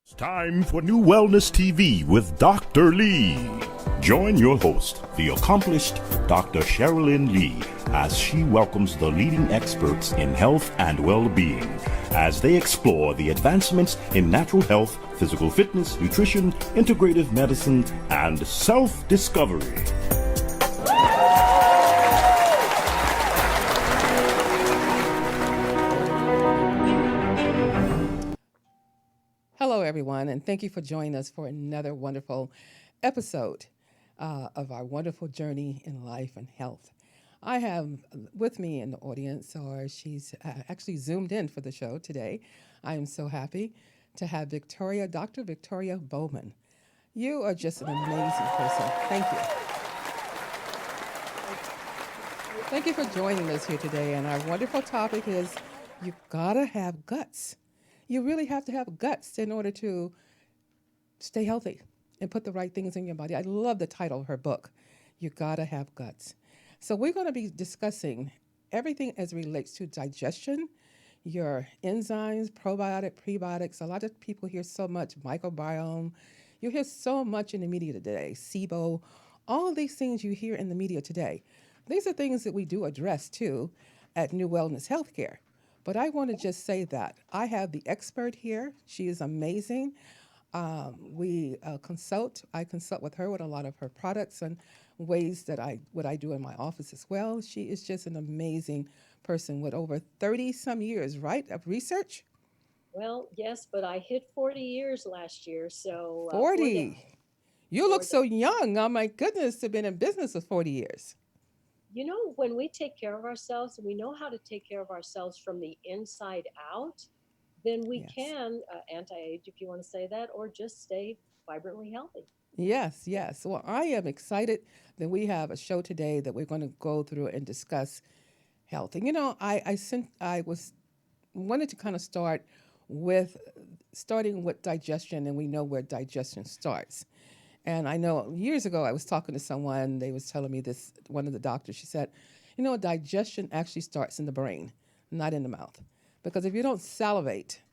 It's time for New Wellness TV with Dr. Lee. Join your host, the accomplished Dr. Cherilyn Lee, as she welcomes the leading experts in health and well-being as they explore the advancements in natural health, physical fitness, nutrition, integrative medicine, and self-discovery. Hello, everyone, and thank you for joining us for another wonderful episode of our wonderful journey in life and health. I have with me in the audience, or she's actually zoomed in for the show today. I am so happy to have Dr. Victoria Bowmann. You are just an amazing person. Thank you. Thank you for joining us here today. And our wonderful topic is you gotta have guts. You really have to have guts in order to stay healthy and put the right things in your body. I love the title of her book, You Gotta Have Guts. So we're going to be discussing everything as it relates to digestion, your enzymes, probiotic, prebiotics. A lot of people hear so much microbiome. You hear so much in the media today, SIBO, all of these things you hear in the media today. These are things that we do address too at New Wellness Healthcare. But I want to just say that I have the expert here. She is amazing. We consult. I consult with her with a lot of her products and ways that what I do in my office as well. She is just an amazing person with over 30 some years, right, of research. Well, yes, but I hit 40 years last year, so 40. You look for so young. Oh my goodness, to been in business for 40 years. when we take care of ourselves, we know how to take care of ourselves from the inside out, then we Yes. can anti-age, if you want to say that, or just stay vibrantly healthy. Yes, yes. Well, I am excited that we have a show today that we're going to go through and discuss health. And I was wanted to kind of with starting with digestion, and we know where digestion starts. And I know years ago I was talking to someone, they was telling me this, one of the doctors, she said, digestion actually starts in the brain, not in the mouth. Because if you don't salivate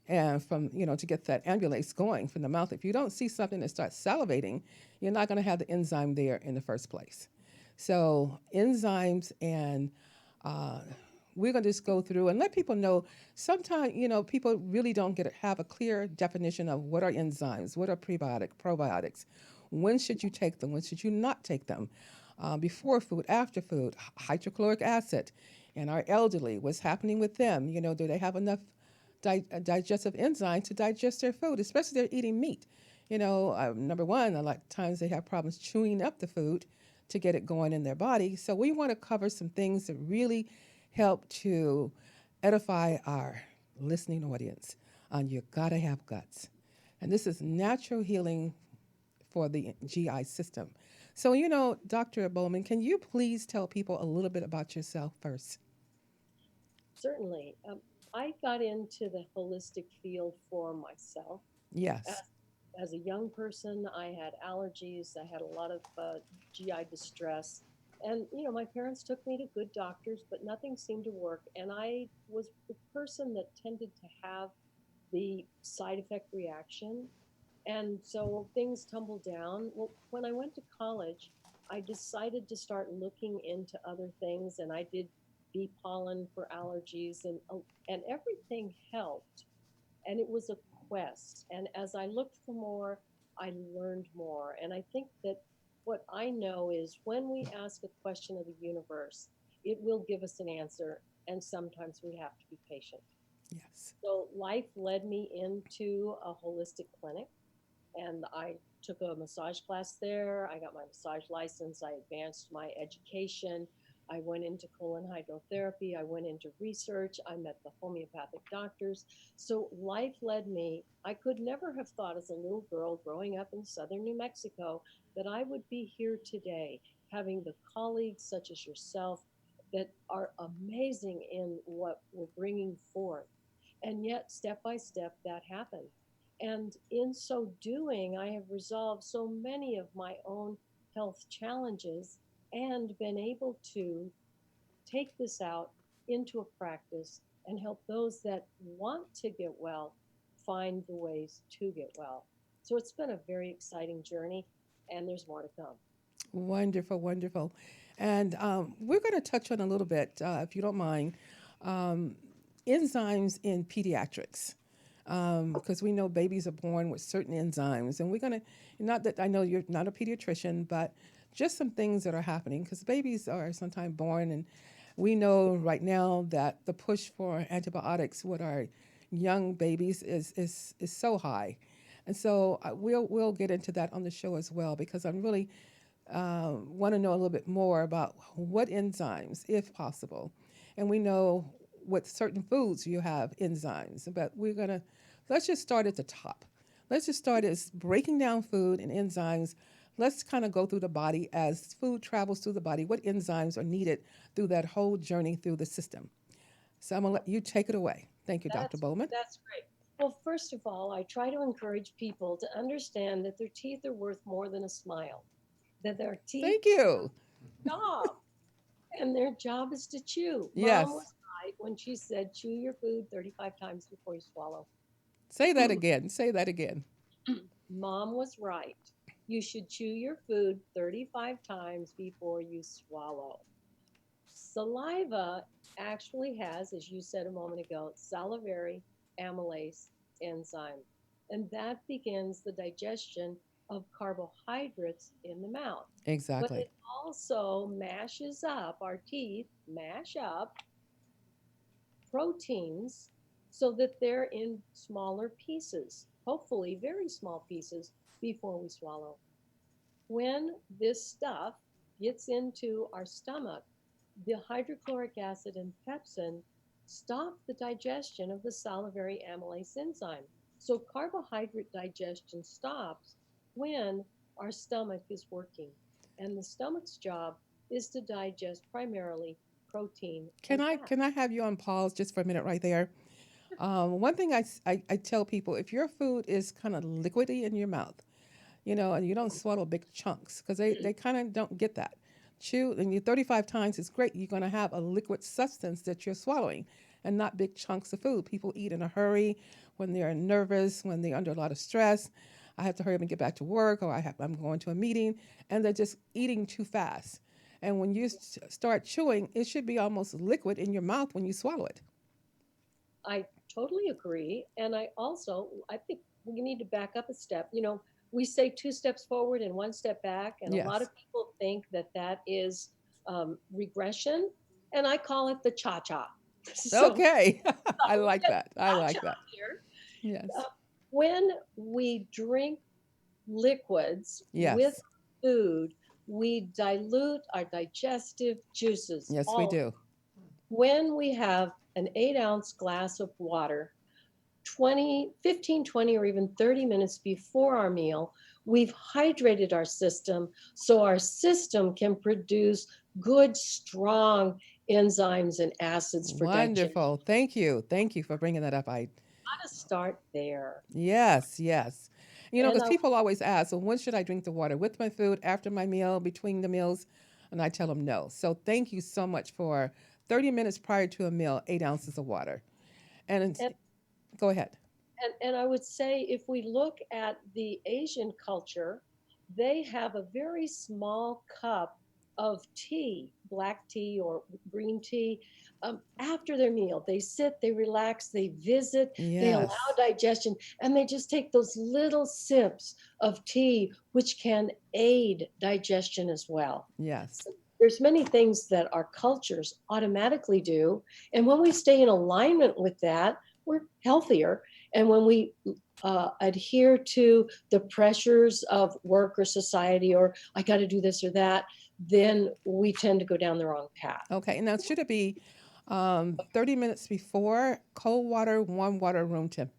and to get that ambulance going from the mouth, if you don't see something that starts salivating, you're not going to have the enzyme there in the first place. So enzymes and uh, we're going to just go through and let people know sometimes people really don't have a clear definition of what are enzymes, what are probiotics, when should you take them, when should you not take them, before food, after food, hydrochloric acid, and our elderly, what's happening with them, do they have enough digestive enzyme to digest their food, especially if they're eating meat. Number one, a lot of times they have problems chewing up the food to get it going in their body. So we want to cover some things that really help to edify our listening audience on you gotta have guts. And this is natural healing for the GI system. So, Dr. Bowman, can you please tell people a little bit about yourself first? Certainly. I got into the holistic field for myself. As, Yes. as a young person, I had allergies, I had a lot of GI distress. And, my parents took me to good doctors, but nothing seemed to work. And I was the person that tended to have the side effect reaction. And so things tumbled down. Well, when I went to college, I decided to start looking into other things, and I did bee pollen for allergies, and everything helped. And it was a quest. And as I looked for more, I learned more. And I think that what I know is when we ask a question of the universe, it will give us an answer. And sometimes we have to be patient. Yes. So life led me into a holistic clinic, and I took a massage class there. I got my massage license. I advanced my education. I went into colon hydrotherapy. I went into research. I met the homeopathic doctors. So life led me. I could never have thought as a little girl growing up in southern New Mexico that I would be here today, having the colleagues such as yourself that are amazing in what we're bringing forth. And yet, step by step, that happened. And in so doing, I have resolved so many of my own health challenges and been able to take this out into a practice and help those that want to get well find the ways to get well. So it's been a very exciting journey, and there's more to come. Wonderful, wonderful. And we're going to touch on a little bit, if you don't mind, um, enzymes in pediatrics. Because we know babies are born with certain enzymes. And we're going to, not that I know you're not a pediatrician, but just some things that are happening because babies are sometimes born. And we know right now that the push for antibiotics with our young babies is so high. And so we'll get into that on the show as well because I'm really want to know a little bit more about what enzymes, if possible. And we know with certain foods you have enzymes, but let's just start at the top. Let's just start as breaking down food and enzymes. Let's kind of go through the body as food travels through the body, what enzymes are needed through that whole journey through the system. So I'm going to let you take it away. Thank you, Dr. Bowman. That's great. Well, first of all, I try to encourage people to understand that their teeth are worth more than a smile, that their teeth Thank you. job, and their job is to chew. Yes. Mom was right when she said, chew your food 35 times before you swallow. Say that again. Say that again. Mom was right. You should chew your food 35 times before you swallow. Saliva actually has, as you said a moment ago, salivary amylase enzyme, and that begins the digestion of carbohydrates in the mouth. But Exactly. it also mashes up, our teeth mash up proteins so that they're in smaller pieces, hopefully very small pieces, before we swallow. When this stuff gets into our stomach, the hydrochloric acid and pepsin stop the digestion of the salivary amylase enzyme. So carbohydrate digestion stops when our stomach is working. And the stomach's job is to digest primarily protein Can and I fat. can I have you on pause just for a minute right there? One thing I tell people if your food is kind of liquidy in your mouth, and you don't swallow big chunks because they kind of don't get that. Chew, and you 35 times is great. You're going to have a liquid substance that you're swallowing and not big chunks of food. People eat in a hurry when they're nervous, when they're under a lot of stress. I have to hurry up and get back to work, or I'm going to a meeting, and they're just eating too fast. And when you start chewing, it should be almost liquid in your mouth when you swallow it. I totally agree. And I think we need to back up a step. We say two steps forward and one step back. And a lot Yes. of people think that that is regression. And I call it the cha cha. So, Okay. I we like get that. I cha like cha that. here. Uh, Yes. when we drink liquids with Yes. food, we dilute our digestive juices. Yes, we All do. when we have an 8-ounce glass of water, 20, 15, 20, or even 30 minutes before our meal, we've hydrated our system so our system can produce good, strong enzymes and acids for digestion. Wonderful. Thank you. Thank you for bringing that up. I Got to start there. Yes, yes. And Because people always ask, so when should I drink the water? With my food, after my meal, between the meals? And I tell them no. So thank you so much for 30 minutes prior to a meal, 8 ounces of water. And and go ahead. and I would say if we look at the Asian culture, they have a very small cup of tea, black tea or green tea, after their meal. They sit, they relax, they visit, they allow Yes, digestion, and they just take those little sips of tea, which can aid digestion as well. yes, So there's many things that our cultures automatically do, and when we stay in alignment with that, we're healthier. And when we adhere to the pressures of work or society, or I got to do this or that, then we tend to go down the wrong path. okay. Now, should it be 30 minutes before cold water, warm water, room temp?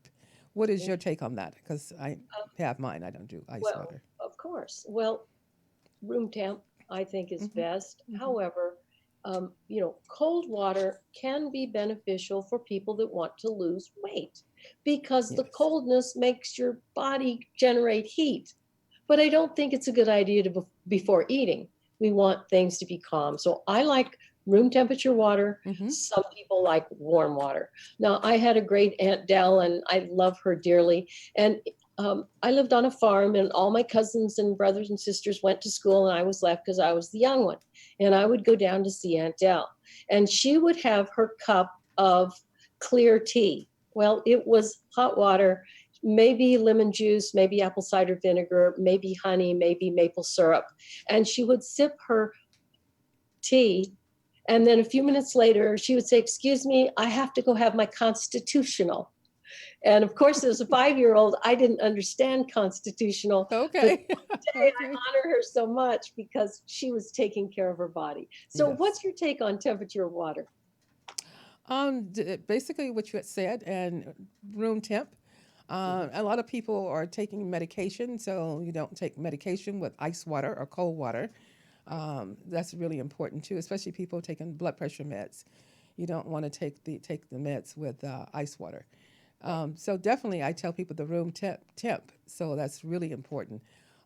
What is your take on that? Because I have mine. I don't do ice Well, water. of course. Well, room temp, I think, is Hmm. best. Hmm. However, cold water can be beneficial for people that want to lose weight because the Yes. coldness makes your body generate heat. But I don't think it's a good idea to before eating. We want things to be calm. So I like room temperature water. Mm-hmm. Some people like warm water. Now, I had a great Aunt Dell, and I love her dearly. And I lived on a farm, and all my cousins and brothers and sisters went to school, and I was left because I was the young one. And I would go down to see Aunt Dell, and she would have her cup of clear tea. Well, it was hot water, maybe lemon juice, maybe apple cider vinegar, maybe honey, maybe maple syrup. And she would sip her tea. And then a few minutes later, she would say, "Excuse me, I have to go have my constitutional." And of course, as a 5-year-old, I didn't understand constitutional, but Okay. today I Okay. honor her so much because she was taking care of her body. So, Yes. what's your take on temperature of water? Basically what you had said, and room temp. A lot of people are taking medication, so you don't take medication with ice water or cold water. That's really important too, especially people taking blood pressure meds. You don't want to take the meds with ice water. So definitely, I tell people the room temp. So that's really important.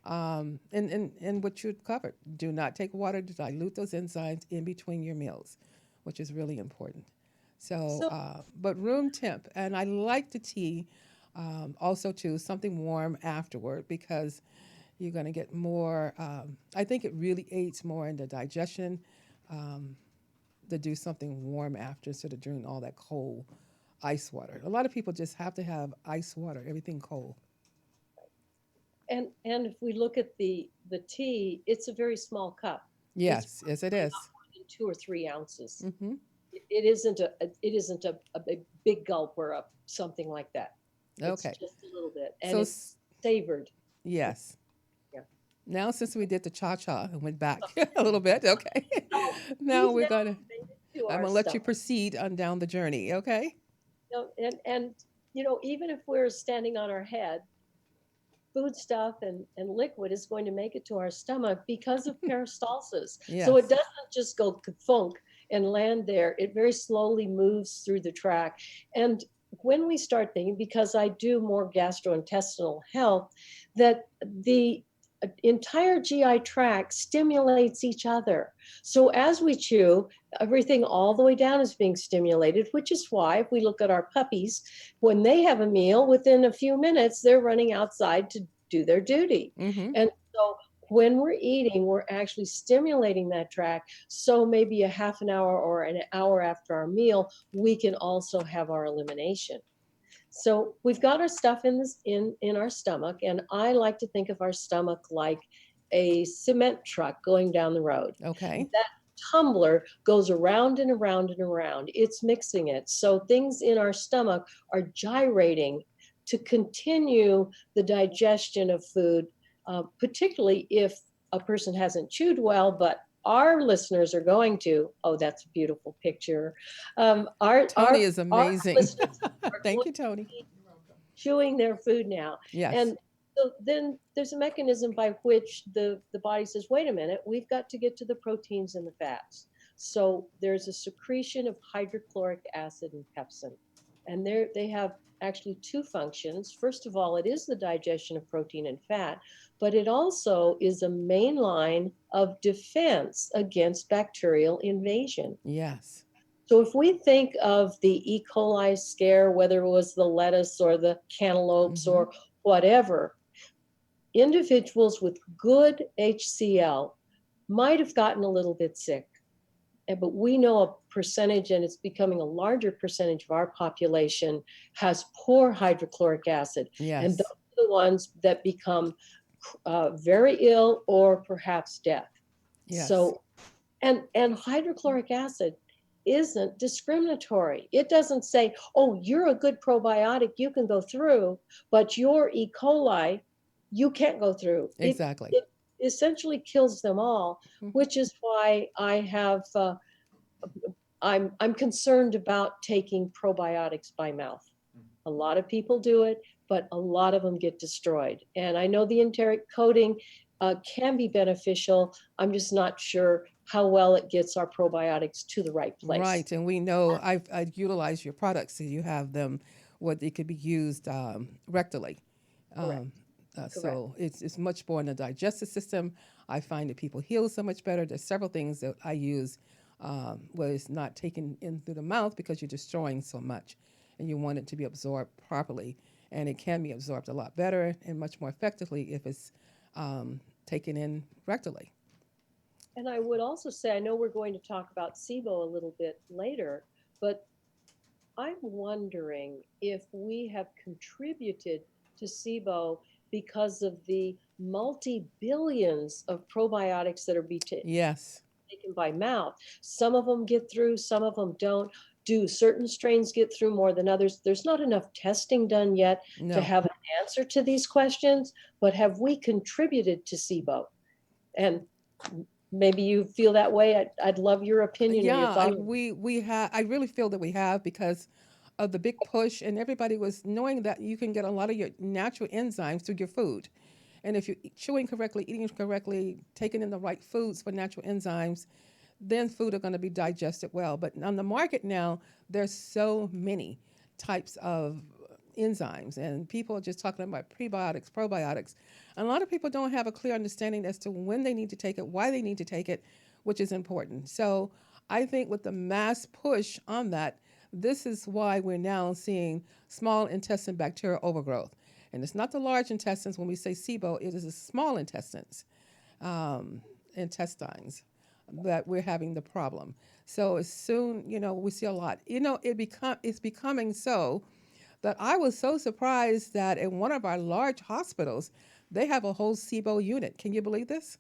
And what you covered, do not take water to dilute those enzymes in between your meals, which is really important. So, So, but room temp, and I like the tea also too, something warm afterward because you're going to get more. I think it really aids more in the digestion um, to do something warm after instead of drinking all that cold ice water. A lot of people just have to have ice water, everything cold. and if we look at the tea, it's a very small cup. It's Yes, yes, it probably not is. more than 2 or 3 ounces. Mm-hmm. It isn't a big gulp or something like that. It's Okay. just a little bit, and So, it's savored. yes. Yeah. Now, since we did the cha cha and went back a little bit, okay. So Now we've we're now going to, made it to I'm our going to let you stomach. proceed on down the journey, okay? And even if we're standing on our head, food stuff and liquid is going to make it to our stomach because of peristalsis. So it Yes. doesn't just go funk and land there. It very slowly moves through the tract. And when we start thinking, because I do more gastrointestinal health, that the entire GI tract stimulates each other. So as we chew, everything all the way down is being stimulated, which is why if we look at our puppies, when they have a meal, within a few minutes, they're running outside to do their duty. Mm-hmm. And so when we're eating, we're actually stimulating that tract. So maybe a half an hour or an hour after our meal, we can also have our elimination. So we've got our stuff in our stomach, and I like to think of our stomach like a cement truck going down the road. Okay. That tumbler goes around and around and around. It's mixing it. So things in our stomach are gyrating to continue the digestion of food, particularly if a person hasn't chewed well, but our listeners are going to. Oh, that's a beautiful picture. Our Tony our is our amazing. listeners are Thank going you, Tony. to be chewing their food now. Yes. And so then there's a mechanism by which the body says, wait a minute, we've got to get to the proteins and the fats. So there's a secretion of hydrochloric acid and pepsin. And they have actually two functions. First of all, it is the digestion of protein and fat, but it also is a main line of defense against bacterial invasion. Yes. So if we think of the E. coli scare, whether it was the lettuce or the cantaloupes Mm-hmm. or whatever, individuals with good HCl might have gotten a little bit sick. But we know a percentage, and it's becoming a larger percentage of our population, has poor hydrochloric acid. And those Yes. are the ones that become very ill or perhaps death. Yes. So and hydrochloric acid isn't discriminatory. It doesn't say, oh, you're a good probiotic, you can go through, but your E. coli, you can't go through. Exactly. It essentially kills them all, Mm-hmm. which is why I'm concerned about taking probiotics by mouth. A lot of people do it, but a lot of them get destroyed. And I know the enteric coating can be beneficial. I'm just not sure how well it gets our probiotics to the right place. Right. And we know I've utilized your products, so you have them what they could be used rectally. Correct. Um, Correct. so it's much more in the digestive system. I find that people heal so much better. There's several things that I use where it's not taken in through the mouth because you're destroying so much, and you want it to be absorbed properly. And it can be absorbed a lot better and much more effectively if it's taken in rectally. And I would also say, I know we're going to talk about SIBO a little bit later, but I'm wondering if we have contributed to SIBO because of the multi-billions of probiotics that are being Yes. taken by mouth. Some of them get through, some of them don't. Do certain strains get through more than others? There's not enough testing done yet to No. have an answer to these questions, but have we contributed to SIBO? And maybe you feel that way. I'd love your opinion or your Yeah, I, thought. we have. I really feel that we have because of the big push, and everybody was knowing that you can get a lot of your natural enzymes through your food, and if you're chewing correctly, eating correctly, taking in the right foods for natural enzymes, then food are going to be digested well. But on the market now, there's so many types of enzymes, and people are just talking about prebiotics, probiotics. And a lot of people don't have a clear understanding as to when they need to take it, why they need to take it, which is important. So I think with the mass push on that, this is why we're now seeing small intestine bacterial overgrowth. And it's not the large intestines when we say SIBO, it is the small um, intestines that we're having the problem. So as soon, we see a lot. It's becoming so that I was so surprised that in one of our large hospitals, they have a whole SIBO unit. Can you believe this?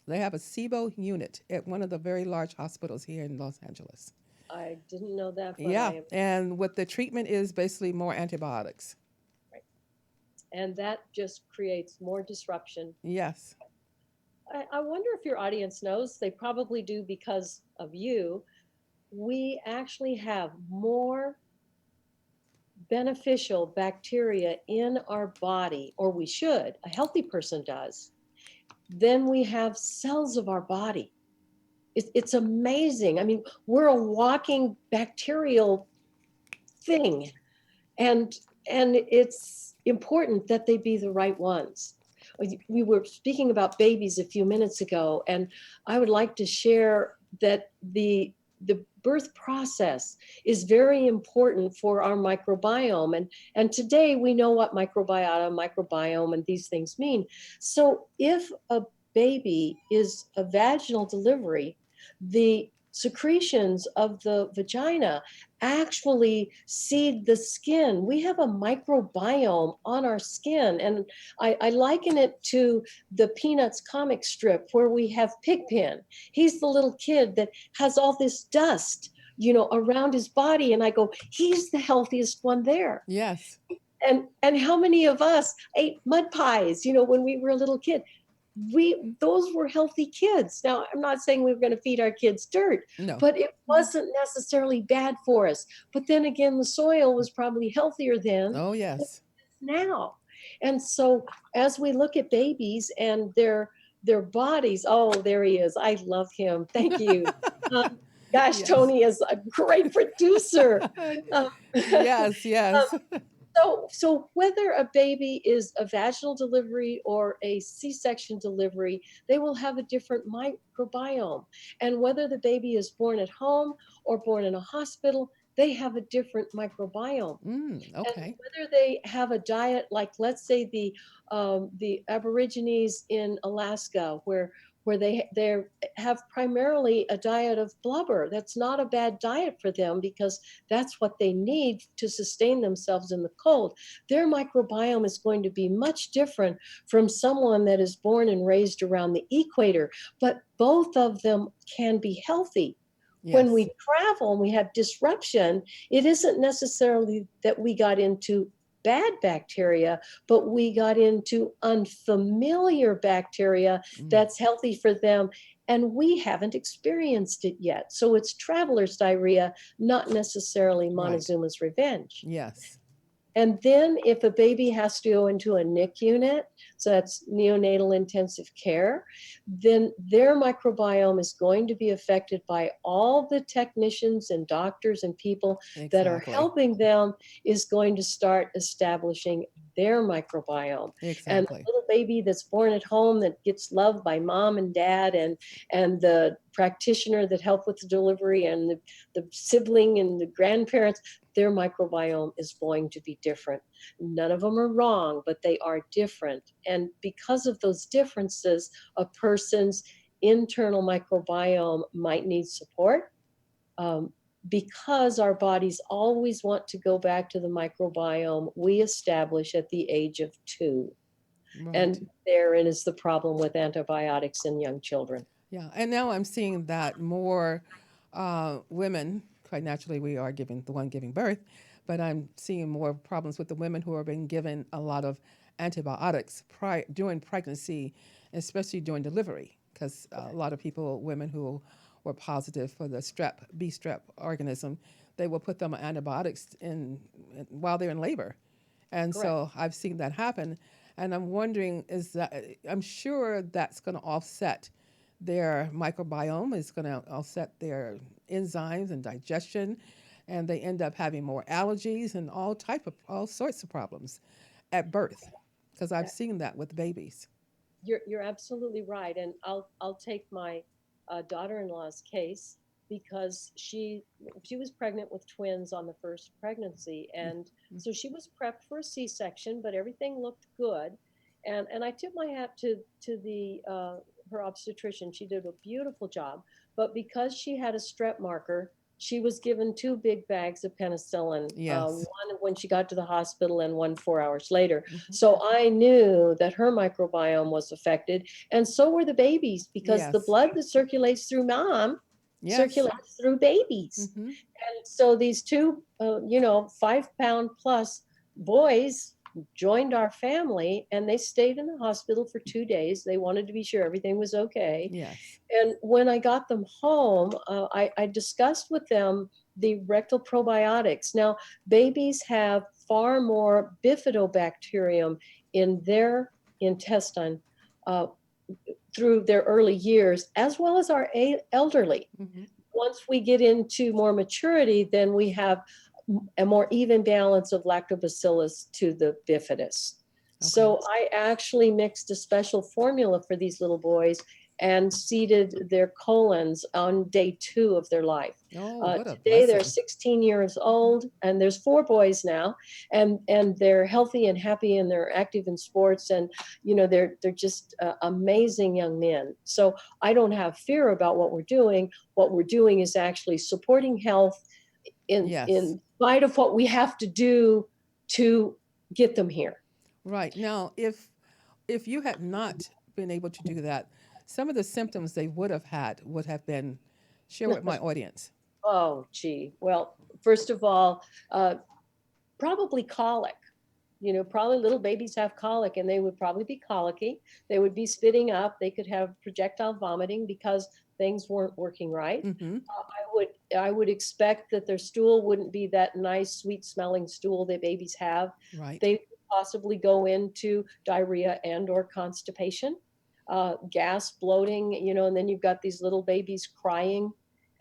They have a SIBO unit at one of the very large hospitals here in Los Angeles. I didn't know that, but I Yeah, am and what the treatment is basically more antibiotics. right. And that just creates more disruption. Yes. I wonder if your audience knows, they probably do because of you. We actually have more beneficial bacteria in our body, or we should, a healthy person does, than we have cells of our body. It's amazing. I mean, we're a walking bacterial thing, and it's important that they be the right ones. We were speaking about babies a few minutes ago, and I would like to share that the birth process is very important for our microbiome, and today we know what microbiome and these things mean. So if a baby is a vaginal delivery, the secretions of the vagina actually seed the skin. We have a microbiome on our skin. And I liken it to the Peanuts comic strip where we have Pigpen. He's the little kid that has all this dust, around his body. And I go, he's the healthiest one there. Yes. And how many of us ate mud pies, when we were a little kid? Those were healthy kids. Now, I'm not saying we were going to feed our kids dirt, No. but it wasn't necessarily bad for us. But then again, the soil was probably healthier then Oh, than yes. now. And so as we look at babies and their bodies, oh, there he is. I love him. Thank you. Um, gosh, Yes. Tony is a great producer. Um, Yes, yes. so whether a baby is a vaginal delivery or a C-section delivery, they will have a different microbiome. And whether the baby is born at home or born in a hospital, they have a different microbiome. And Okay. whether they have a diet like, let's say, the Aborigines in Alaska, where they have primarily a diet of blubber. That's not a bad diet for them because that's what they need to sustain themselves in the cold. Their microbiome is going to be much different from someone that is born and raised around the equator, but both of them can be healthy. When Yes. we travel and we have disruption, it isn't necessarily that we got into bad bacteria, but we got into unfamiliar bacteria Mm. that's healthy for them. And we haven't experienced it yet. So it's traveler's diarrhea, not necessarily Right. Montezuma's revenge. Yes. And then if a baby has to go into a NIC unit, so that's neonatal intensive care, then their microbiome is going to be affected by all the technicians and doctors and people that are Exactly. helping them is going to start establishing their microbiome. And the Exactly. little baby that's born at home that gets loved by mom and dad and the practitioner that helped with the delivery and the sibling and the grandparents, their microbiome is going to be different. None of them are wrong, but they are different. And because of those differences, a person's internal microbiome might need support, um, because our bodies always want to go back to the microbiome we establish at the age of 2. Right. And therein is the problem with antibiotics in young children. Yeah. And now I'm seeing that more women, quite naturally, we are giving the one giving birth, but I'm seeing more problems with the women who are being given a lot of antibiotics during pregnancy, especially during delivery, because a lot of people, women who were positive for the B strep organism, they will put them on antibiotics while they're in labor. And Correct. so I've seen that happen. And I'm wondering, I'm sure that's going to offset their microbiome, is going to offset their enzymes and digestion, and they end up having more allergies and all sorts of problems at birth, because I've seen that with babies. You're absolutely right, and I'll take my daughter-in-law's case because she was pregnant with twins on the first pregnancy, and Mhm. so she was prepped for a C-section, but everything looked good, and I tip my hat to the her obstetrician. She did a beautiful job, but because she had a strep marker, she was given 2 big bags of penicillin, Yes. one when she got to the hospital and one 4 hours later. Hmm. So I knew that her microbiome was affected, and so were the babies, because the Yes. blood that circulates through mom Yes. circulates through babies. Hmm. And so these two, 5 pound plus boys joined our family, and they stayed in the hospital for 2 days. They wanted to be sure everything was okay. Yes. And when I got them home, I discussed with them the rectal probiotics. Now, babies have far more bifidobacterium in their intestine uh, through their early years, as well as our elderly. Hmm. Once we get into more maturity, then we have a more even balance of lactobacillus to the bifidus. Okay. So I actually mixed a special formula for these little boys and seeded their colons on day 2 of their life. Oh, what a Today they're blessing. 16 years old, and there's 4 boys now, and they're healthy and happy, and they're active in sports, and they're just amazing young men. So I don't have fear about what we're doing. What we're doing is actually supporting health Yes. in spite of what we have to do to get them here. Right. Now, if you had not been able to do that, some of the symptoms they would have had would have been share with my audience. Oh, gee. Well, first of all, probably colic. Probably little babies have colic, and they would probably be colicky. They would be spitting up. They could have projectile vomiting because things weren't working right. Mm-hmm. I would expect that their stool wouldn't be that nice, sweet smelling stool that babies have. Right. They possibly go into diarrhea and or constipation, gas, bloating, and then you've got these little babies crying,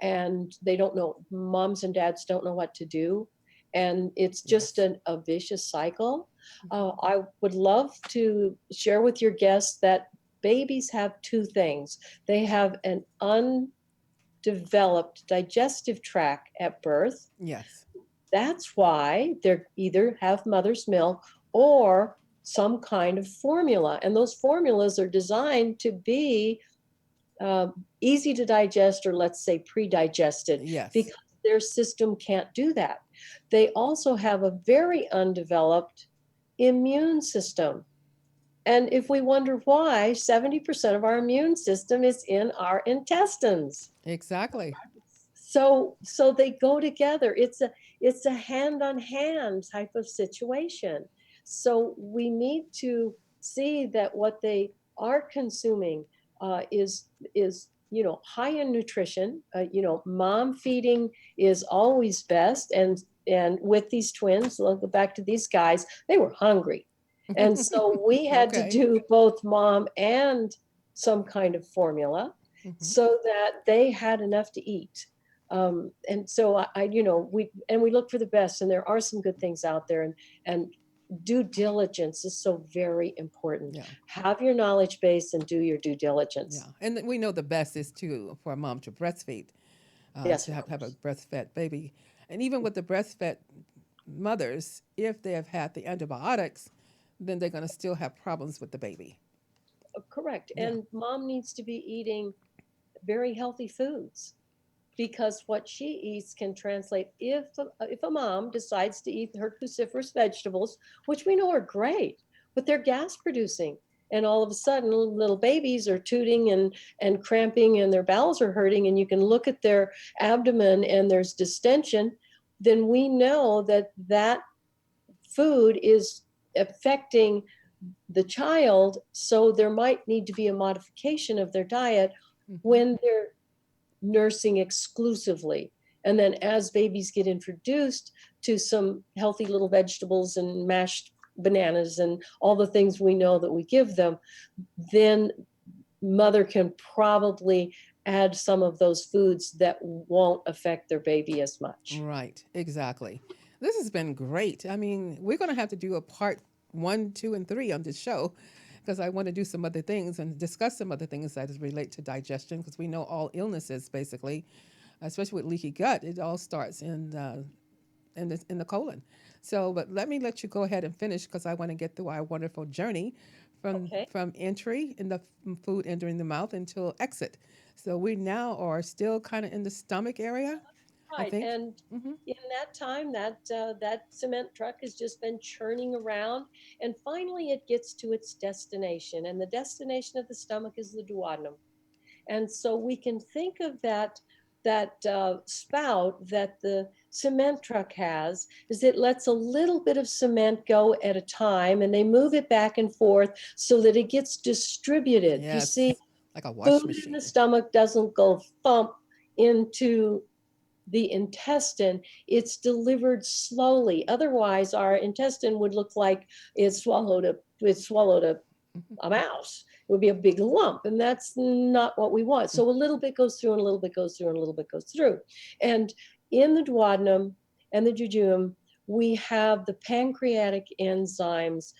and they don't know, moms and dads don't know what to do. And it's just Yes. a vicious cycle. Mm-hmm. I would love to share with your guests that babies have 2 things. They have an undeveloped digestive tract at birth. Yes. That's why they either have mother's milk or some kind of formula. And those formulas are designed to be easy to digest, or let's say pre-digested, Yes. because their system can't do that. They also have a very undeveloped immune system. And if we wonder why, 70% of our immune system is in our intestines. Exactly. So they go together. It's a hand on hand type of situation. So we need to see that what they are consuming is high in nutrition. Mom feeding is always best, and with these twins, look back to these guys, they were hungry, and so we had to Okay. do both mom and some kind of formula Mm-hmm. so that they had enough to eat. And so we look for the best, and there are some good things out there, and due diligence is so very important. Yeah. Have your knowledge base and do your due Yeah. diligence. And we know the best is for a mom to breastfeed, Yes, to of have a course. breastfed baby. And even with the breastfed mothers, if they have had the antibiotics, then they're going to still have problems with the baby. Correct. Yeah. And mom needs to be eating very healthy foods because what she eats can translate. If a mom decides to eat her cruciferous vegetables, which we know are great, but they're gas producing, and all of a sudden little babies are tooting and cramping and their bowels are hurting, and you can look at their abdomen and there's distension, then we know that that food is affecting the child. So there might need to be a modification of their diet Hmm. when they're nursing exclusively. And then as babies get introduced to some healthy little vegetables and mashed bananas and all the things we know that we give them, then mother can probably add some of those foods that won't affect their baby as much. Right. Exactly. This has been great. I mean, we're going to have to do a part one, two, and three on this show because I want to do some other things and discuss some other things that relate to digestion because we know all illnesses basically, especially with leaky gut, it all starts in the colon. So, but let you go ahead and finish because I want to get through our wonderful journey Okay. from entry in the food entering the mouth until exit. So we now are still kind of in the stomach area, I Right. think. And Hmm. in that time, that cement truck has just been churning around, and finally it gets to its destination. And the destination of the stomach is the duodenum. And so we can think of that spout that the cement truck has is it lets a little bit of cement go at a time, and they move it back and forth so that it gets distributed. You see, Yes, like a wash food in the machine. stomach doesn't go thump into the intestine. It's delivered slowly. Otherwise our intestine would look like it swallowed a mouse. It would be a big lump, and that's not what we want. So a little bit goes through and a little bit goes through and a little bit goes through. And in the duodenum and the jejunum, we have the pancreatic enzymes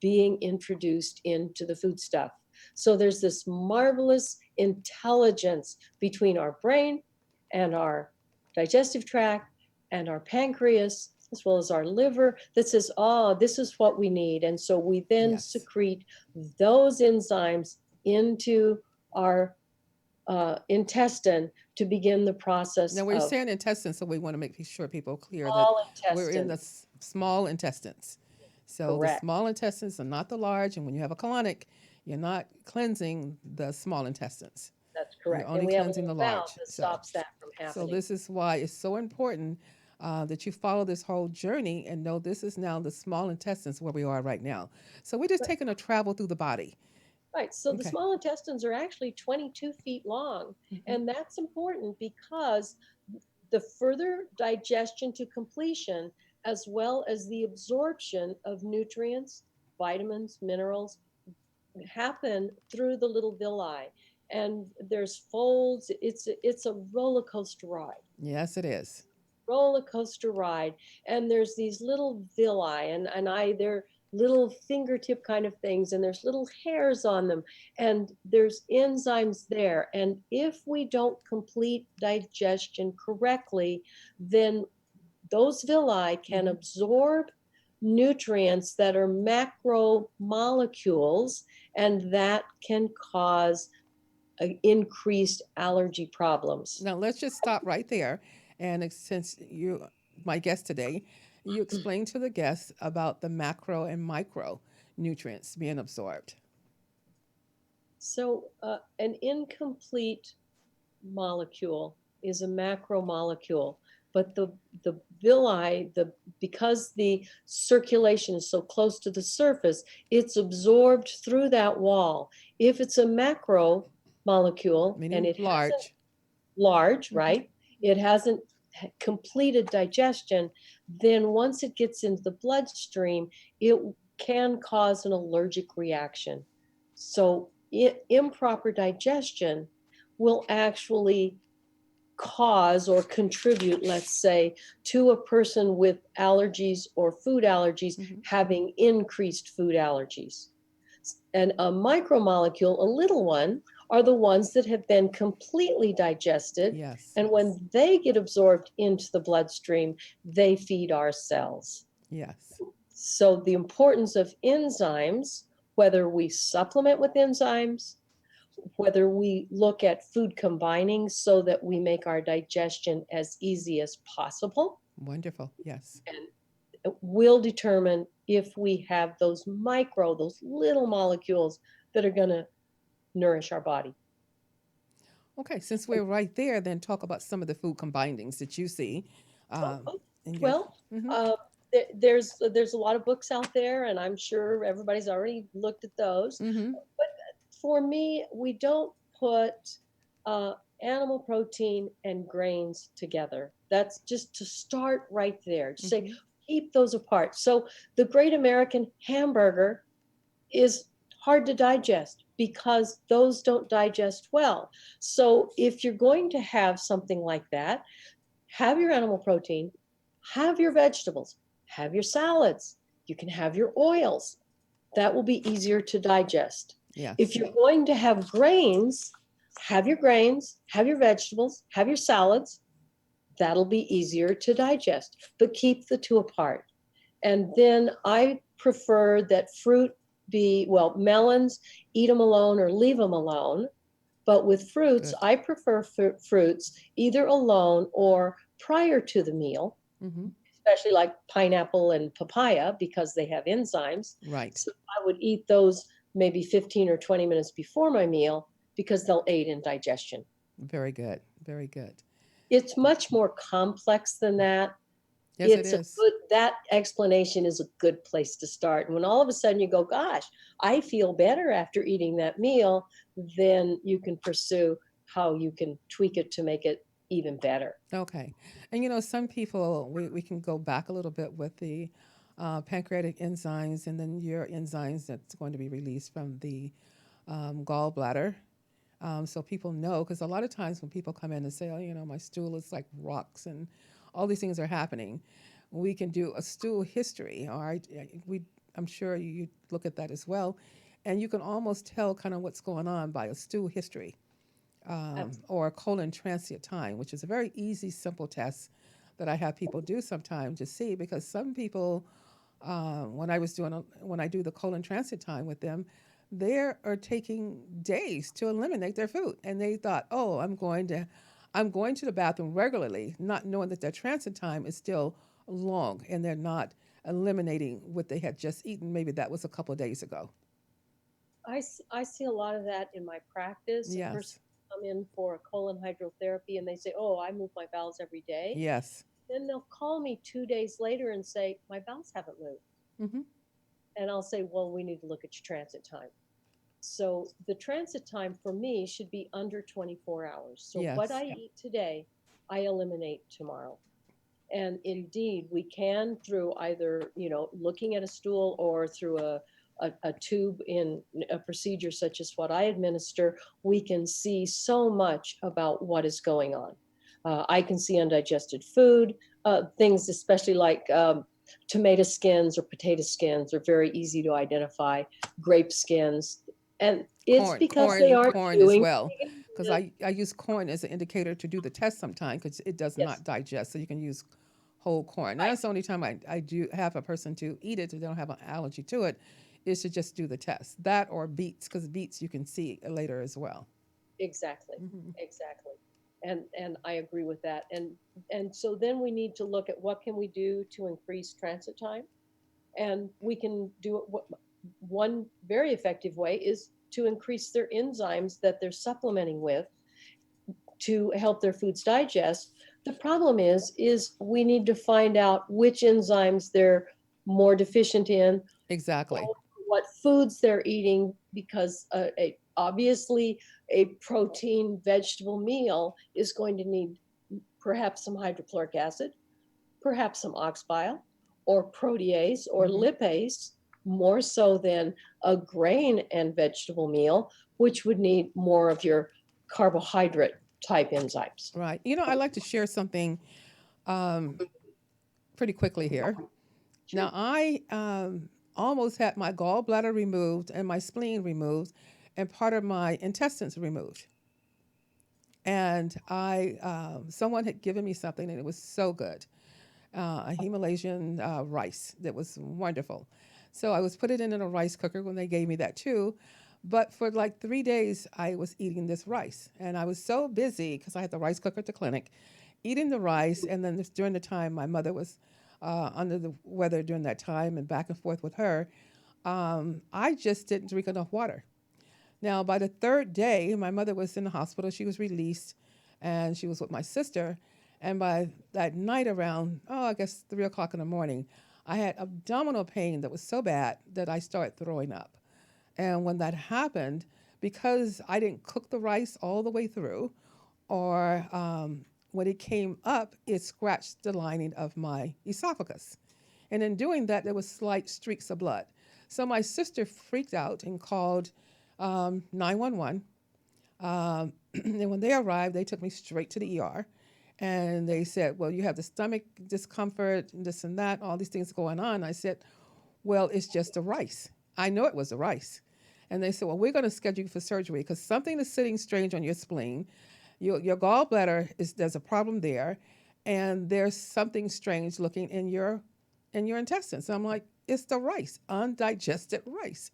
being introduced into the foodstuff. So there's this marvelous intelligence between our brain and our digestive tract and our pancreas, as well as our liver, that says, oh, this is what we need. And so we then Yes. secrete those enzymes into our intestine to begin the process Now we're of saying intestines, so we want to make sure people are clear that all we're in the intestine. small intestines. So the Correct. small intestines are not the large, and when you have a colonic, you're not cleansing the small intestines. That's You're correct. And only we have a cleansing little the valve large. that So, stops that from so happening. this is why it's so important that you follow this whole journey and know this is now the small intestines where we are right now. So we're just Right. taking a travel through the body. Right. So the Okay. small intestines are actually 22 feet long. Hmm. And that's important because the further digestion to completion, as well as the absorption of nutrients, vitamins, minerals, happen through the little villi. And there's folds. It's a roller coaster ride. Yes, it is. Roller coaster ride. And there's these little villi, and they're little fingertip kind of things, and there's little hairs on them, and there's enzymes there. And if we don't complete digestion correctly, then those villi can Hmm. absorb nutrients that are macromolecules, and that can cause increased allergy problems. Now let's just stop right there. And since you, my guest today, you explain to the guests about the macro and micro nutrients being absorbed. So, an incomplete molecule is a macromolecule, but the villi, because the circulation is so close to the surface, it's absorbed through that wall. If it's a macro molecule and Meaning it hasn't large. large, Hmm. right? It hasn't completed digestion, then once it gets into the bloodstream, it can cause an allergic reaction. So improper digestion will actually cause or contribute, let's say, to a person with allergies or food allergies having increased food allergies. And a micromolecule, a little one, are the ones that have been completely digested. Yes. And when they get absorbed into the bloodstream, they feed our cells. Yes. So the importance of enzymes, whether we supplement with enzymes, whether we look at food combining so that we make our digestion as easy as possible, Wonderful. Yes. and it will determine if we have those little molecules that are going to nourish our body. Okay, since we're right there, then talk about some of the food combinings that you see. In your, Well, Mhm. there's a lot of books out there, and I'm sure everybody's already looked at those. Mm-hmm. But for me, we don't put animal protein and grains together. That's just to start right there. To say, keep those apart. So the Great American Hamburger is hard to digest because those don't digest well. So if you're going to have something like that, have your animal protein, have your vegetables, have your salads. You can have your oils. That will be easier to digest. Yes. If you're going to have grains, have your vegetables, have your salads. That'll be easier to digest, but keep the two apart. And then I prefer that fruit melons, eat them alone or leave them alone. But with fruits, Good. I prefer fruits either alone or prior to the meal, especially like pineapple and papaya because they have enzymes. Right. So I would eat those maybe 15 or 20 minutes before my meal because they'll aid in digestion. Very good. Very good. It's much more complex than that. Yes, it is. That explanation is a good place to start. And when all of a sudden you go, gosh, I feel better after eating that meal, then you can pursue how you can tweak it to make it even better. Okay. And some people, we can go back a little bit with the pancreatic enzymes and then your enzymes that's going to be released from the gallbladder. So people know, because a lot of times when people come in and say, oh, my stool is like rocks and all these things are happening, we can do a stool history. All right. I'm sure you look at that as well. And you can almost tell kind of what's going on by a stool history. Or a colon transient time, which is a very easy, simple test that I have people do sometimes to see, because some people, when I do the colon transient time with them, they are taking days to eliminate their food, and they thought, oh, I'm going to the bathroom regularly, not knowing that their transit time is still long, and they're not eliminating what they had just eaten. Maybe that was a couple of days ago. I see a lot of that in my practice. Yes. A person come in for a colon hydrotherapy and they say, oh, I move my bowels every day. Yes. Then they'll call me 2 days later and say, my bowels haven't moved. And I'll say, well, we need to look at your transit time. So the transit time for me should be under 24 hours. So Yes. what I eat today, I eliminate tomorrow. And indeed, we can, through either, looking at a stool or through a tube in a procedure such as what I administer, we can see so much about what is going on. I can see undigested food, things especially like tomato skins or potato skins are very easy to identify, grape skins. And it's because they aren't corn doing as well, because I use corn as an indicator to do the test sometimes, because it does not digest, so you can use whole corn. Now, that's the only time I do have a person to eat it if they don't have an allergy to it, is to just do the test. That or beets, because beets you can see later as well. Exactly. And I agree with that. And so then we need to look at what can we do to increase transit time. And we can do it. One very effective way is to increase their enzymes that they're supplementing with to help their foods digest. The problem is we need to find out which enzymes they're more deficient in. Exactly. What foods they're eating, because obviously a protein vegetable meal is going to need perhaps some hydrochloric acid, perhaps some ox bile, or protease or lipase, more so than a grain and vegetable meal, which would need more of your carbohydrate type enzymes. Right. I'd like to share something um, pretty quickly here. Sure. Now, I almost had my gallbladder removed and my spleen removed and part of my intestines removed. And someone had given me something and it was so good, a Himalayan rice that was wonderful. So I was put it in a rice cooker when they gave me that too. But for like 3 days, I was eating this rice. And I was so busy because I had the rice cooker at the clinic, eating the rice. And then during the time, my mother was under the weather during that time and back and forth with her. I just didn't drink enough water. Now, by the third day, my mother was in the hospital. She was released and she was with my sister. And by that night around, I guess 3 o'clock in the morning, I had abdominal pain that was so bad that I started throwing up. And when that happened, because I didn't cook the rice all the way through, or when it came up, it scratched the lining of my esophagus. And in doing that, there was slight streaks of blood. So my sister freaked out and called 911. And when they arrived, they took me straight to the ER. And they said, well, you have the stomach discomfort, and this and that, all these things going on. I said, well, it's just the rice. I know it was the rice. And they said, well, we're going to schedule you for surgery because something is sitting strange on your spleen. Your gallbladder there's a problem there, and there's something strange looking in your intestines. So I'm like, it's the rice, undigested rice.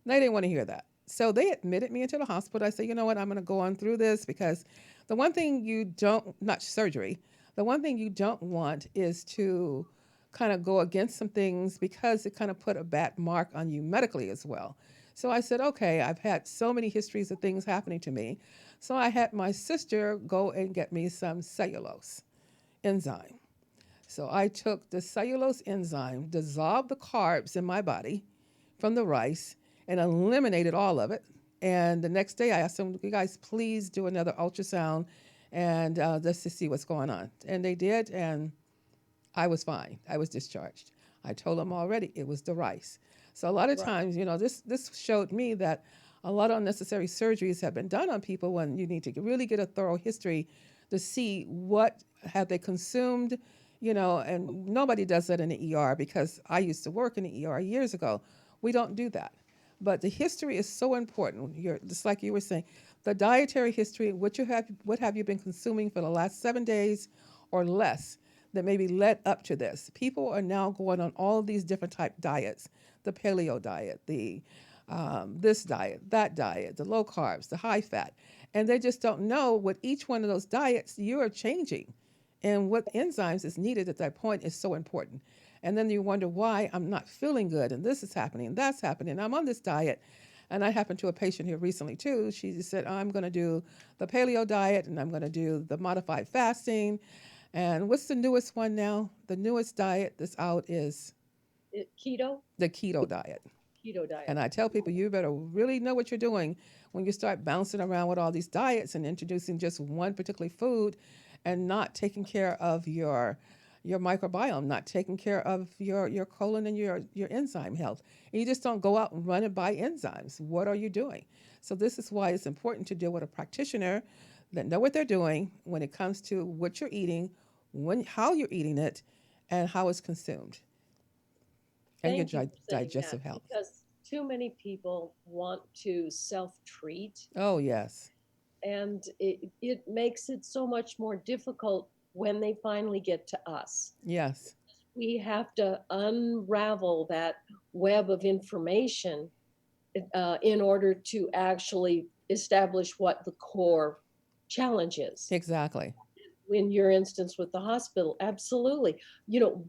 They didn't want to hear that. So they admitted me into the hospital. I said, you know what, I'm going to go on through this because the one thing you don't, not surgery, the one thing you don't want is to kind of go against some things because it kind of put a bad mark on you medically as well. So I said, okay, I've had so many histories of things happening to me. So I had my sister go and get me some cellulose enzyme. So I took the cellulose enzyme, dissolved the carbs in my body from the rice, and eliminated all of it. And the next day I asked them, you guys, please do another ultrasound and just to see what's going on. And they did, and I was fine. I was discharged. I told them already it was the rice. So a lot of Right. times, this showed me that a lot of unnecessary surgeries have been done on people when you need to really get a thorough history to see what have they consumed, and nobody does that in the ER because I used to work in the ER years ago. We don't do that. But the history is so important. Just like you were saying, the dietary history, what have you been consuming for the last 7 days or less that maybe led up to this. People are now going on all these different type diets, the paleo diet, the this diet, that diet, the low carbs, the high fat, and they just don't know what each one of those diets you are changing and what enzymes is needed at that point is so important. And then you wonder why I'm not feeling good and this is happening and that's happening. I'm on this diet. And I happened to a patient here recently too. She just said, I'm going to do the paleo diet and I'm going to do the modified fasting. And what's the newest one now? The newest diet that's out is Keto, the keto diet. keto diet. And I tell people, you better really know what you're doing when you start bouncing around with all these diets and introducing just one particular food and not taking care of your microbiome, not taking care of your colon and your enzyme health. And you just don't go out and run and buy enzymes. What are you doing? So this is why it's important to deal with a practitioner that know what they're doing when it comes to what you're eating, how you're eating it, and how it's consumed, and your Thank you for saying digestive that health. because too many people want to self-treat, Oh, yes. and it makes it so much more difficult when they finally get to us. Yes. We have to unravel that web of information in order to actually establish what the core challenge is. Exactly. In your instance with the hospital, absolutely.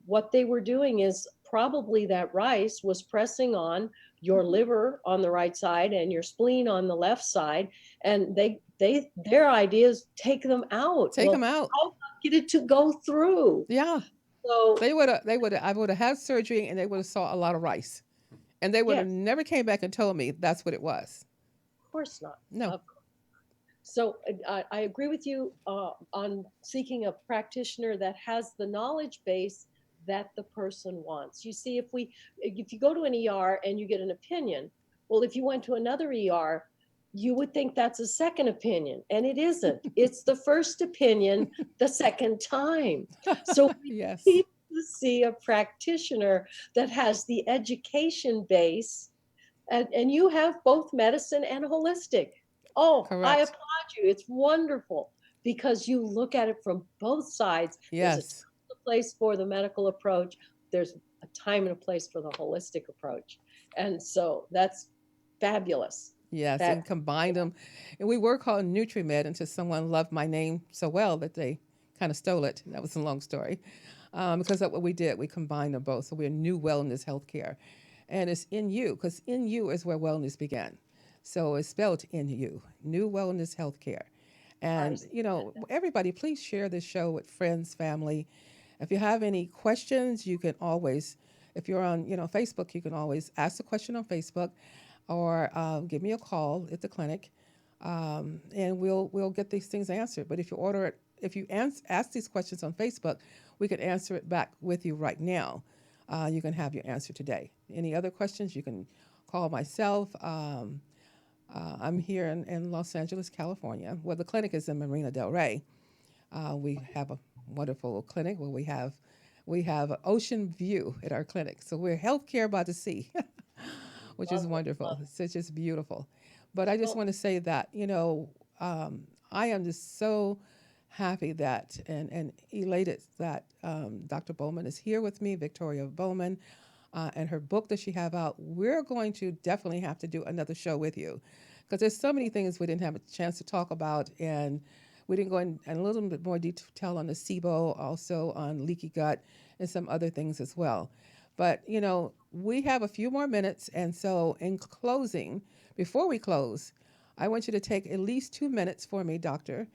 What they were doing is probably that rice was pressing on your liver on the right side and your spleen on the left side, and their ideas take them out. Take them Well, out. how about get it to go through? Yeah. So I would have had surgery and they would have saw a lot of rice. And they would have yes, never came back and told me that's what it was. of course not. No. So I agree with you on seeking a practitioner that has the knowledge base that the person wants. You see, if you go to an ER and you get an opinion, well, if you went to another ER, you would think that's a second opinion, and it isn't. It's the first opinion the second time. So we Yes. need to see a practitioner that has the education base, and you have both medicine and holistic. Oh, I Correct. applaud you. It's wonderful because you look at it from both sides. There's a time Yes. and a place for the medical approach. There's a time and a place for the holistic approach. And so that's fabulous. Yes, That and combined them. And we were called NutriMed until someone loved my name so well that they kind of stole it. That was a long story. Because that's what we did. We combined them both. So we're New Wellness Healthcare. And it's in you, because in you is where wellness began. So it's spelled in you, New Wellness Healthcare. I And, everybody, please share this show with friends, family. If you have any questions, you can always, if you're on, Facebook, you can always ask the question on Facebook or give me a call at the clinic, and we'll get these things answered. But if you order it, if you ask these questions on Facebook, we could answer it back with you right now. You can have your answer today. Any other questions, you can call myself. I'm here in Los Angeles, California. Well, the clinic is in Marina Del Rey. We have a wonderful clinic where we have an ocean view at our clinic. So we're healthcare by the sea, which is love it. wonderful. Love it. It's just beautiful. But I just Well, want to say that, I am just so happy that and elated that Dr. Bowman is here with me, Victoria Bowman, and her book that she have out. We're going to definitely have to do another show with you because there's so many things we didn't have a chance to talk about, and we didn't go in a little bit more detail on the SIBO, also on leaky gut, and some other things as well. But we have a few more minutes, and so in closing, before we close, I want you to take at least 2 minutes for me, doctor,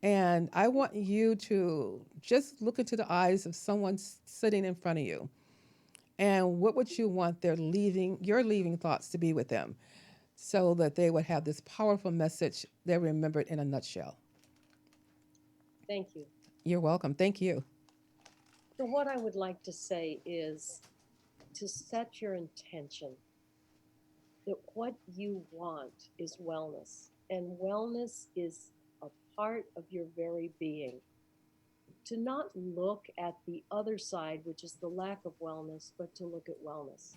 and I want you to just look into the eyes of someone sitting in front of you. And what would you want your leaving thoughts to be with them so that they would have this powerful message they remembered in a nutshell? thank you. You're welcome. Thank you. So, what I would like to say is to set your intention that what you want is wellness, and wellness is a part of your very being. To not look at the other side, which is the lack of wellness, but to look at wellness.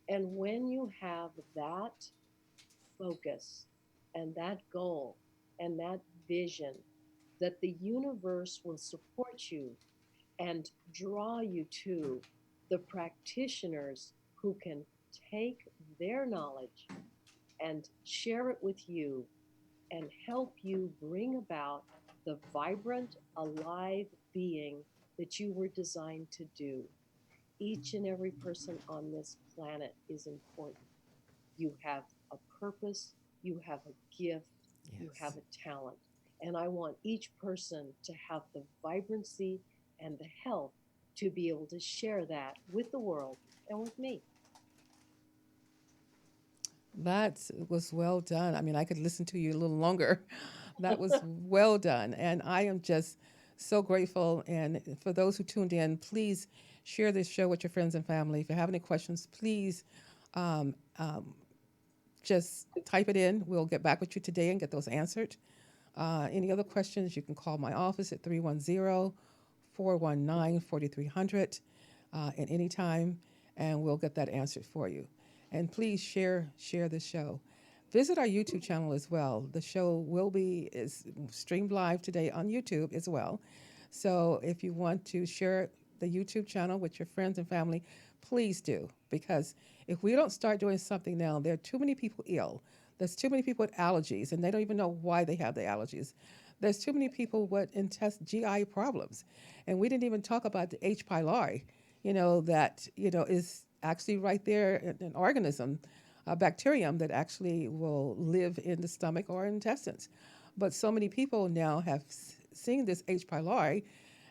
And when you have that focus and that goal and that vision, that the universe will support you and draw you to the practitioners who can take their knowledge and share it with you and help you bring about the vibrant, alive being that you were designed to do. Each and every person on this planet is important. You have a purpose, you have a gift, you have Yes. a talent. And I want each person to have the vibrancy and the health to be able to share that with the world and with me. That was well done. I mean, I could listen to you a little longer. That was well done. And I am just so grateful. And for those who tuned in, please share this show with your friends and family. If you have any questions, please um, um, just type it in. We'll get back with you today and get those answered. Any other questions, you can call my office at 310 419 4300 at any time, and we'll get that answered for you. And please share this show. Visit our YouTube channel as well. The show is streamed live today on YouTube as well. So if you want to share the YouTube channel with your friends and family, please do. Because if we don't start doing something now, there are too many people ill. There's too many people with allergies, and they don't even know why they have the allergies. There's too many people with GI problems, and we didn't even talk about the H. pylori, that is actually right there, an organism, a bacterium that actually will live in the stomach or intestines. But so many people now have seen this H. pylori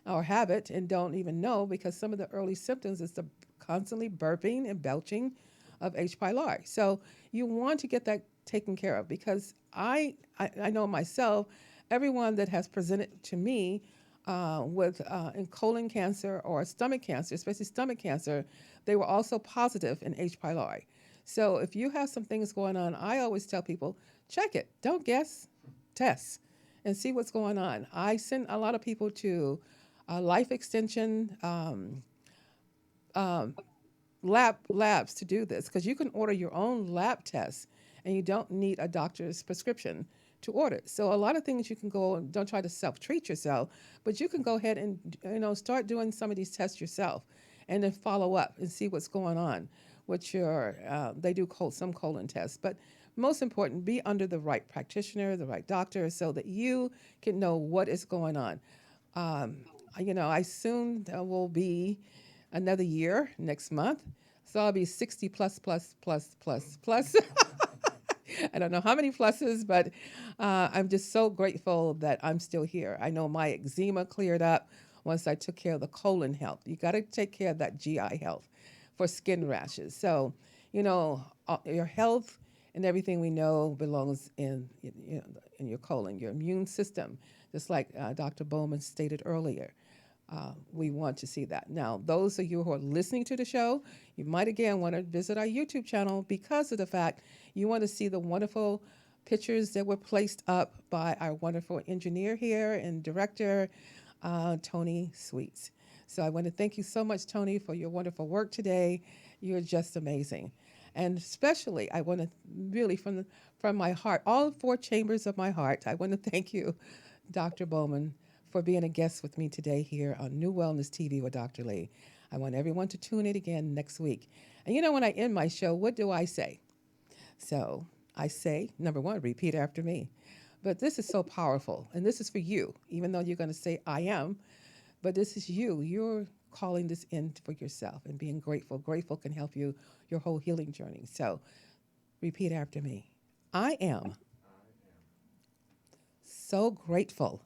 or have it and don't even know, because some of the early symptoms is the constantly burping and belching of H. pylori. So you want to get that taken care of, because I know myself, everyone that has presented to me with in colon cancer or stomach cancer, especially stomach cancer, they were also positive in H. pylori. So if you have some things going on, I always tell people, check it. Don't guess, test, and see what's going on. I send a lot of people to life extension labs to do this because you can order your own lab tests and you don't need a doctor's prescription to order it. So a lot of things you can go and don't try to self-treat yourself, but you can go ahead and start doing some of these tests yourself and then follow up and see what's going on with your they do some colon tests, but most important, be under the right practitioner, the right doctor, so that you can know what is going on. I soon will be another year next month, so I'll be 60 plus plus plus plus plus. I don't know how many pluses, but I'm just so grateful that I'm still here. I know my eczema cleared up once I took care of the colon health. You got to take care of that GI health for skin rashes. So, your health and everything we know belongs in your colon, your immune system, just like Dr. Bowmann stated earlier. We want to see that. Now, those of you who are listening to the show, you might again want to visit our YouTube channel because of the fact you want to see the wonderful pictures that were placed up by our wonderful engineer here and director, Tony Sweets. So I want to thank you so much, Tony, for your wonderful work today. You're just amazing. And especially, I want to really, from my heart, all 4 chambers of my heart, I want to thank you, Dr. Bowmann, for being a guest with me today here on New Wellness TV with Dr. Lee. I want everyone to tune in again next week. And when I end my show, what do I say? So I say, number 1, repeat after me. But this is so powerful, and this is for you, even though you're going to say, I am, but this is you. You're calling this in for yourself and being grateful. Grateful can help you your whole healing journey. So repeat after me. I am so grateful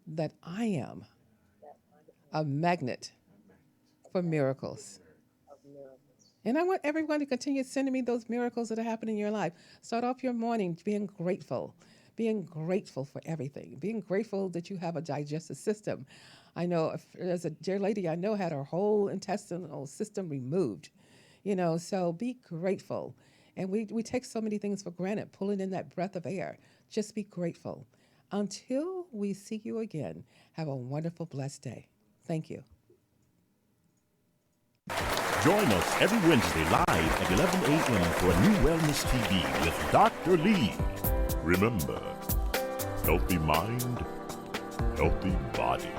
that I am a magnet for miracles. And I want everyone to continue sending me those miracles that are happening in your life. Start off your morning being grateful for everything, being grateful that you have a digestive system. I know there's a dear lady I know had her whole intestinal system removed, so be grateful. And we take so many things for granted, pulling in that breath of air. Just be grateful. Until we see you again, have a wonderful, blessed day. Thank you. Join us every Wednesday live at 11 a.m. for a New Wellness TV with Dr. Lee. Remember, healthy mind, healthy body.